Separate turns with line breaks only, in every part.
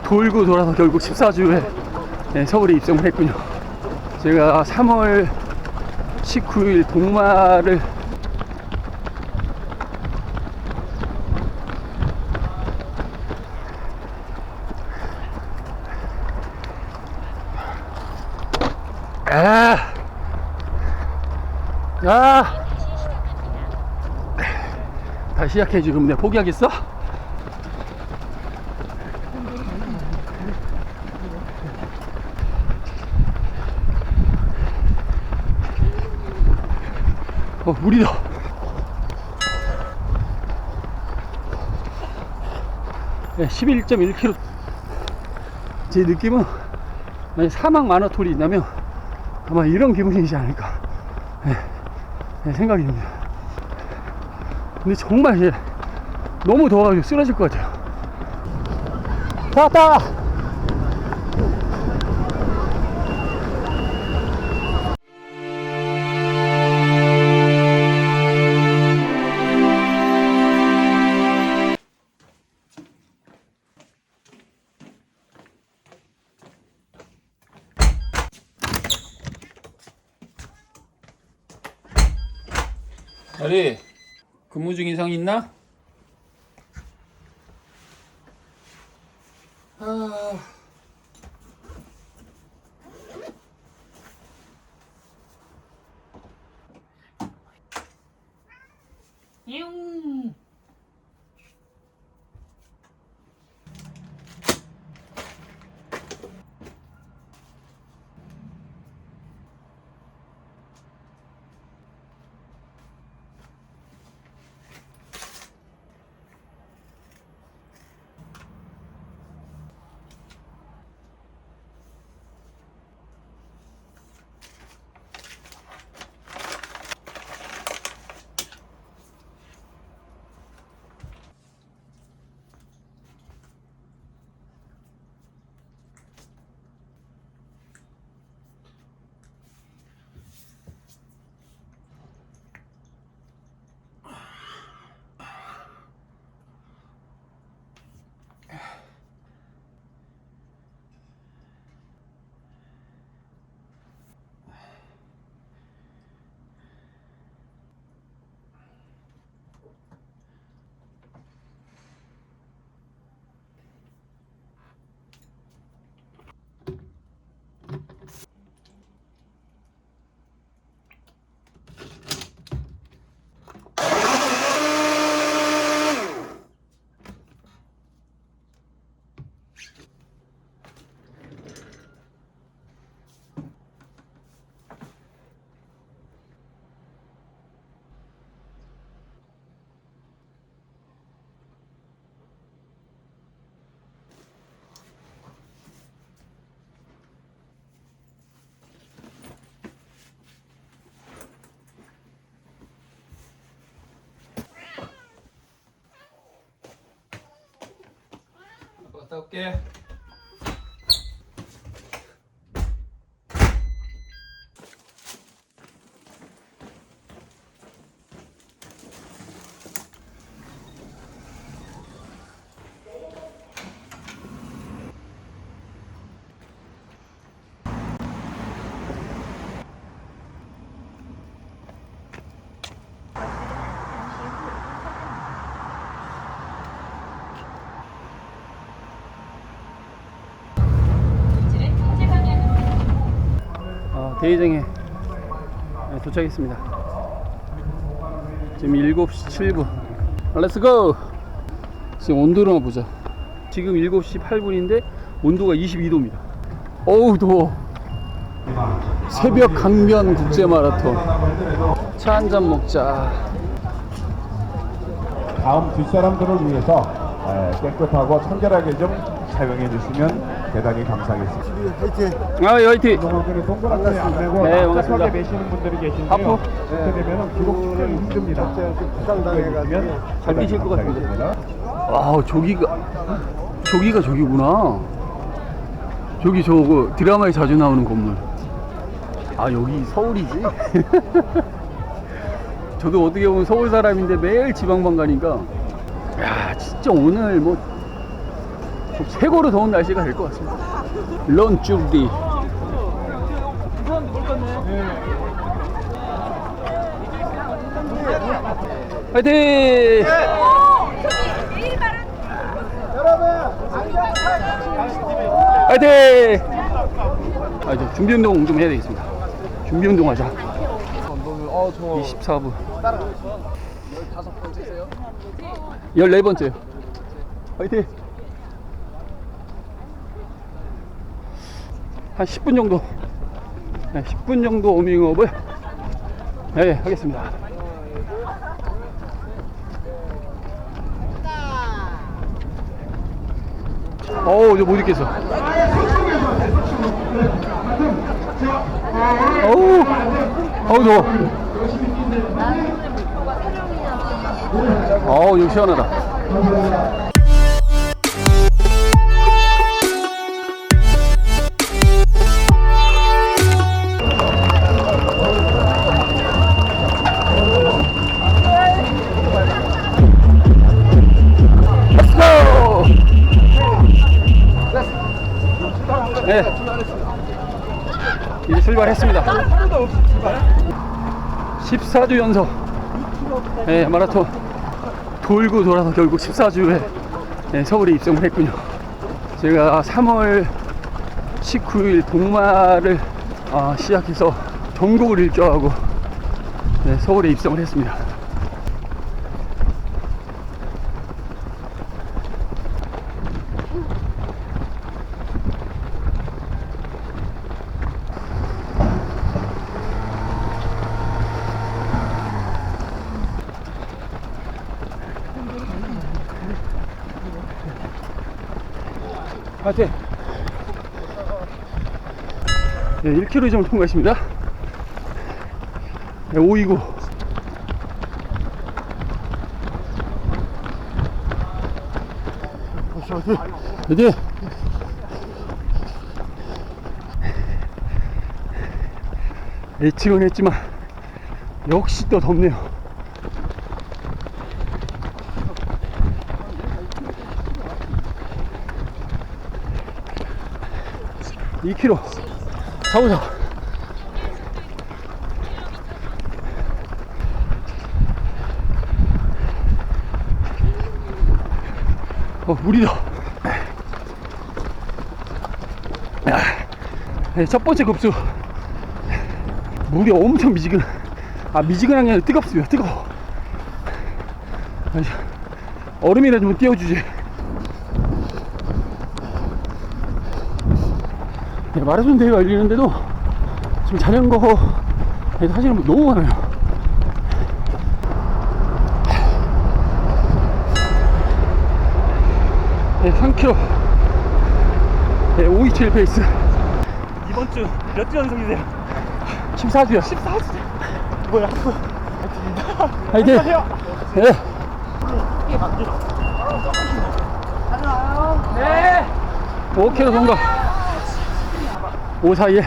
돌고 돌아서 결국 14주에 서울에 입성을 했군요. 제가 3월 19일 복마를 다시 시작해. 지금 내가 포기하겠어? 물이다. 네, 11.1km. 제 느낌은 만약 사막 마라톤이 있다면 아마 이런 기분이지 않을까 생각이 듭니다. 근데 정말 이제 너무 더워가지고 쓰러질 것 같아요. 다 왔다! 아리, 근무 중 이상 있나? 갔다 올게. 대회장에 도착했습니다. 지금 7시 7분. 렛츠고! 지금 온도로만 보자. 지금 7시 8분인데 온도가 22도입니다. 어우 더워. 새벽 강변 국제마라톤. 차 한잔 먹자.
다음 뒷사람들을 위해서 깨끗하고 청결하게 좀 사용해 주시면 대단히 감사하겠습니다.
화이팅! 화이팅!
동그랗게 안 되고
네,
답답하게
반갑습니다.
매시는 분들이 계신데요.
하프?
그렇게 되면 기록 측정이 힘듭니다. 부상당해가지고
잘 뛰실 것 같은데. 아, 저기가 저기구나. 저기 저거 드라마에 자주 나오는 건물. 아, 여기 서울이지? 저도 어떻게 보면 서울 사람인데 매일 지방만 가니까 야, 진짜 오늘 뭐 최고로 더운 날씨가 될 것 같습니다. 런쭈리. 화이팅! 화이팅! 아, 저 준비 운동 좀 해야 되겠습니다. 준비 운동 하자. 24분. 15번째세요? 14번째요. 화이팅! 한 10분 정도. 네, 10분 정도 워밍업을 네, 하겠습니다. 어우, 저 못 있겠어. 어우, 어우, 더워. 어우, 여기 시원하다. 네, 이제 출발했습니다. 14주 연속 네, 마라톤 돌고 돌아서 결국 14주에 네, 서울에 입성을 했군요. 제가 3월 19일 동마를 시작해서 전국을 일주하고 네, 서울에 입성을 했습니다. 파이팅! 네, 1km 좀 통과했습니다. 네, 529. 파이팅! 예측은 했지만 역시 또 덥네요. 2km 454. 물이다. 네, 첫 번째 급수. 물이 엄청 미지근한 게 아니라 뜨겁습니다. 뜨거워. 얼음이나 좀 띄워주지. 네, 마라톤 대회가 열리는데도 지금 자전거 하시는 분 너무 많아요. 네, 3km 네, 527 페이스.
이번 주 몇 주 연속이세요?
14주요.
14주? 뭐야?
화이팅! 네. 네. 5km 통과. 541.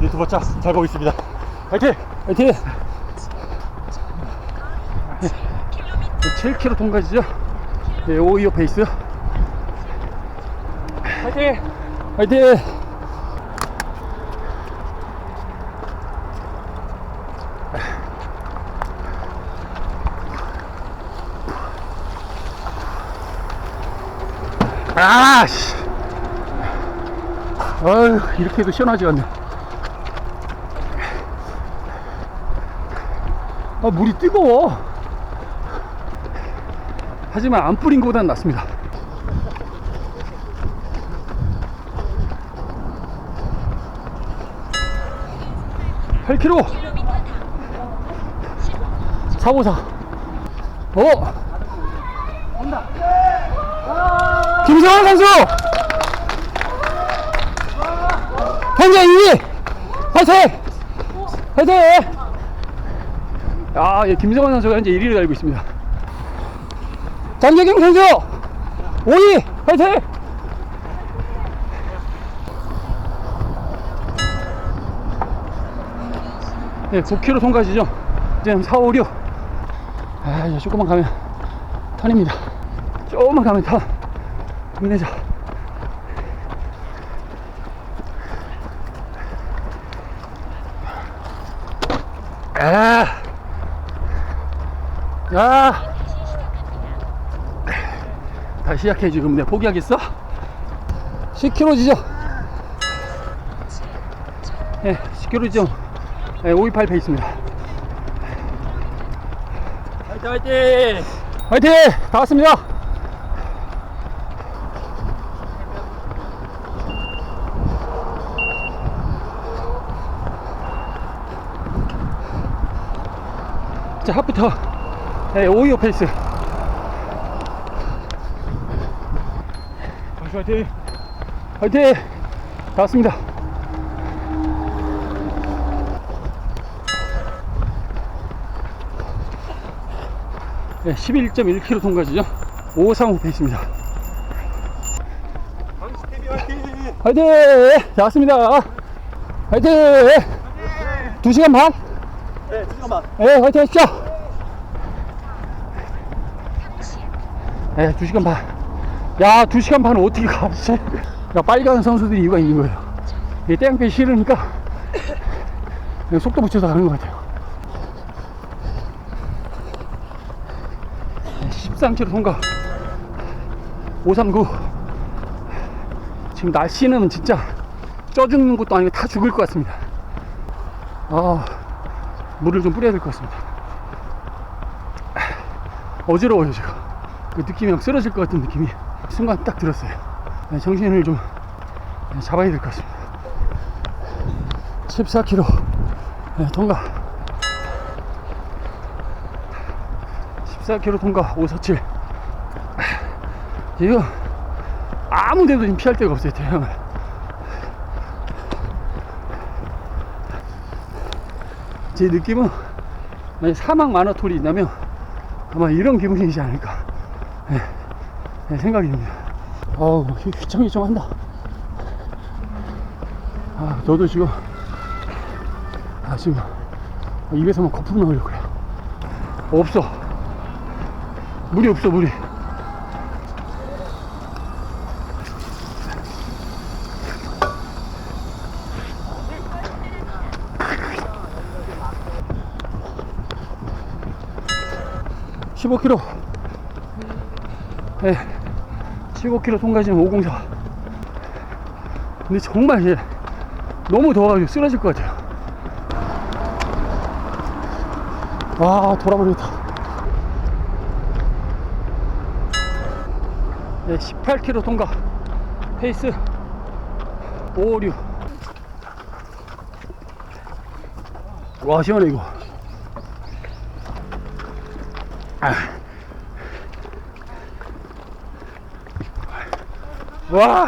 유튜버 잘 보고 있습니다.
화이팅! 화이팅! 네. 7km 통과지죠? 네, 525 페이스.
화이팅!
화이팅! 아씨! 아유, 이렇게 해도 시원하지 않네. 물이 뜨거워. 하지만 안 뿌린 것보단 낫습니다. (8km) 454. 김성환 선수 현재 2위. 화이팅! 화이팅! 예, 김성환 선수가 현재 1위를 달리고 있습니다. 장재경 선수 5위. 화이팅! 네, 9km 통과지죠. 지금 4, 5, 6. 아, 이제 조금만 가면 턴입니다. 조금만 가면 턴. 힘내자. 다시 시작해. 지금 내가 포기하겠어? 10km 지점. 네, 10km 지점. 네, 528 페이스입니다.
화이팅 화이팅.
화이팅! 다 왔습니다. 자, 합부터 525 페이스.
정신 화이팅.
화이팅! 다 왔습니다. 네, 11.1km 통과지죠. 535 페이스입니다.
강시TV 화이팅.
화이팅! 다 왔습니다. 화이팅! 2시간 반?
네, 잠깐만.
네, 화이팅 하십시오. 네, 2시간 반. 야, 2시간 반은 어떻게 가, 씨. 야, 빨리 가는 선수들이 이유가 있는 거예요. 이게 땡볕이 싫으니까 그냥 속도 붙여서 가는 것 같아요. 13km 통과. 539. 지금 날씨는 진짜 쪄 죽는 것도 아니고 다 죽을 것 같습니다. 아, 물을 좀 뿌려야 될 것 같습니다. 어지러워요 지금. 그 느낌이 막 쓰러질 것 같은 느낌이 순간 딱 들었어요. 정신을 좀 잡아야 될 것 같습니다. 14km 통과. 14km 통과. 547. 지금 아무 데도 지금 피할 데가 없어요. 태양을. 제 느낌은 만약 사막 마라톤이 있다면 아마 이런 기분이지 않을까 생각이 듭니다. 어우, 휘청휘청한다. 아, 저도 지금 지금 입에서 막 거품 나오려고 그래요. 없어, 물이 없어. 물이. (15km) 네, 15km 통과 지금 504. 근데 정말 너무 더워가지고 쓰러질 것 같아요. 와, 돌아버리겠다. 네, 18km 통과. 페이스 556. 와, 시원해 이거. 와,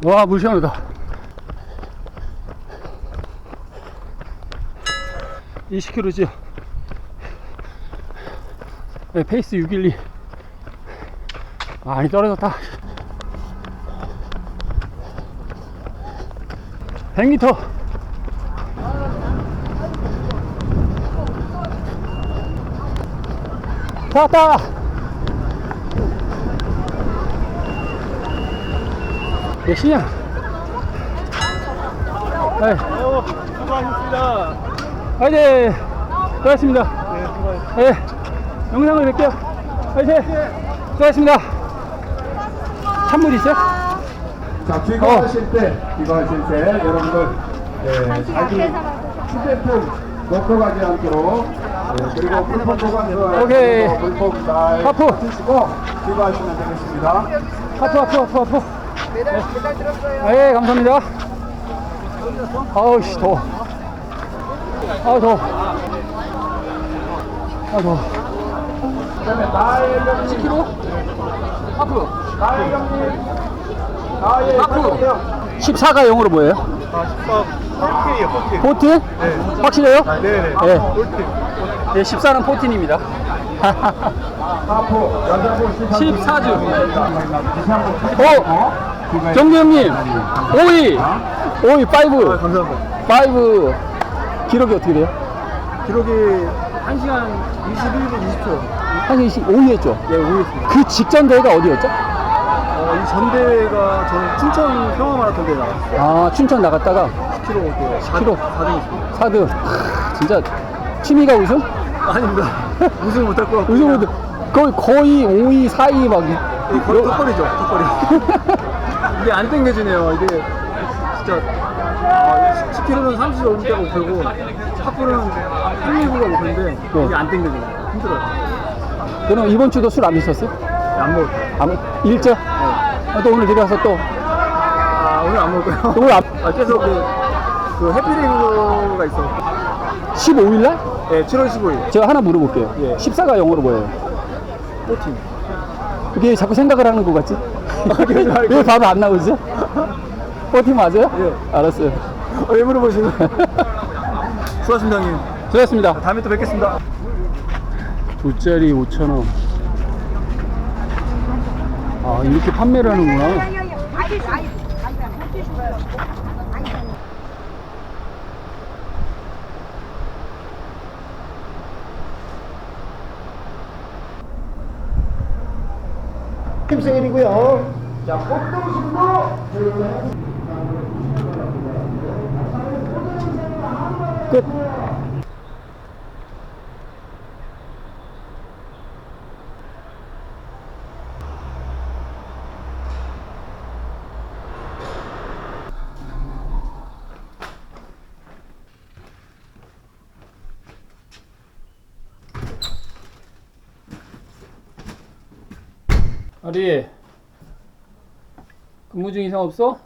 와, 물 시원하다. 20km지요. 네, 페이스 612. 많이 떨어졌다. 100m. 다 왔다. 몇 시냐? 네.
수고하셨습니다.
화이팅! 수고하셨습니다.
네, 수고하셨습니다.
네. 영상을 뵐게요. 화이팅! 수고하셨습니다. 찬물 있어요?
자, 귀가하실 때 여러분들 자기 휴대폰 놓고 가지 않도록 그리고 물품 보관소에
오케이.
물품 잘
하프.
드시고 귀가하시면 되겠습니다.
하프. 네, 감사합니다. 아우, 씨, 더워. 아우, 더워. 아우, 더워.
그다음에 나혜경님,
10km? 하프.
나혜경님, 나의
하프. 14가 0으로 뭐예요?
14K예요, 4K.
포트?
네.
확실해요?
네네.
네.
꿀팁.
네, 14는 포틴입니다.
하프 여자분
14주.
다시 한번
정규 형님, 5위, 5위, 5.
감사합니다.
5. 기록이 어떻게 돼요?
기록이 1시간 21분 20초.
한 5위 했죠?
예, 5위 했습니다.
그 직전 대회가 어디였죠?
이 전 대회가 저는 춘천 평화 마라톤 대회 나갔어요.
아, 춘천 나갔다가
10km,
10km.
4등 했습니다.
4등. 진짜, 취미가 우승?
아닙니다. 우승 못할 것 같고.
우승 못 거의 5위, 4위 막.
거의 턱걸이죠, 턱걸이. 이게 안 땡겨지네요. 이게 진짜 10km는 35분대가 목표고 4km는 119가 목표인데 이게 안 땡겨지네요. 힘들어요.
그럼 이번 주도 술 안 드셨어요?
안 먹을게요.
아무, 일자? 또 오늘 내려와서 또.
오늘 안 먹을까요?
오늘 안,
계속 그 해피데이가 있어.
15일날?
네, 7월 15일.
제가 하나 물어볼게요.
예.
14가 영어로 뭐예요?
포팀.
그게 자꾸 생각을 하는 것 같지?
그러지 말고.
왜 바로 안 나오죠? 버팀 맞아요?
예.
알았어요.
왜 물어보시는? 수고하십니다, 형님.
수고하셨습니다.
다음에 또 뵙겠습니다.
돗자리 5,000원. 아, 이렇게 판매를 하는구나.
팀 생일이고요.
끝. 아리, 근무 중 이상 없어?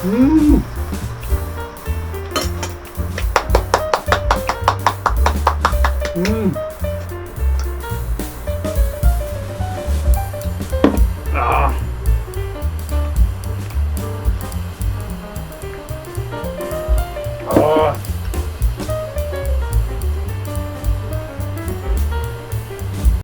음.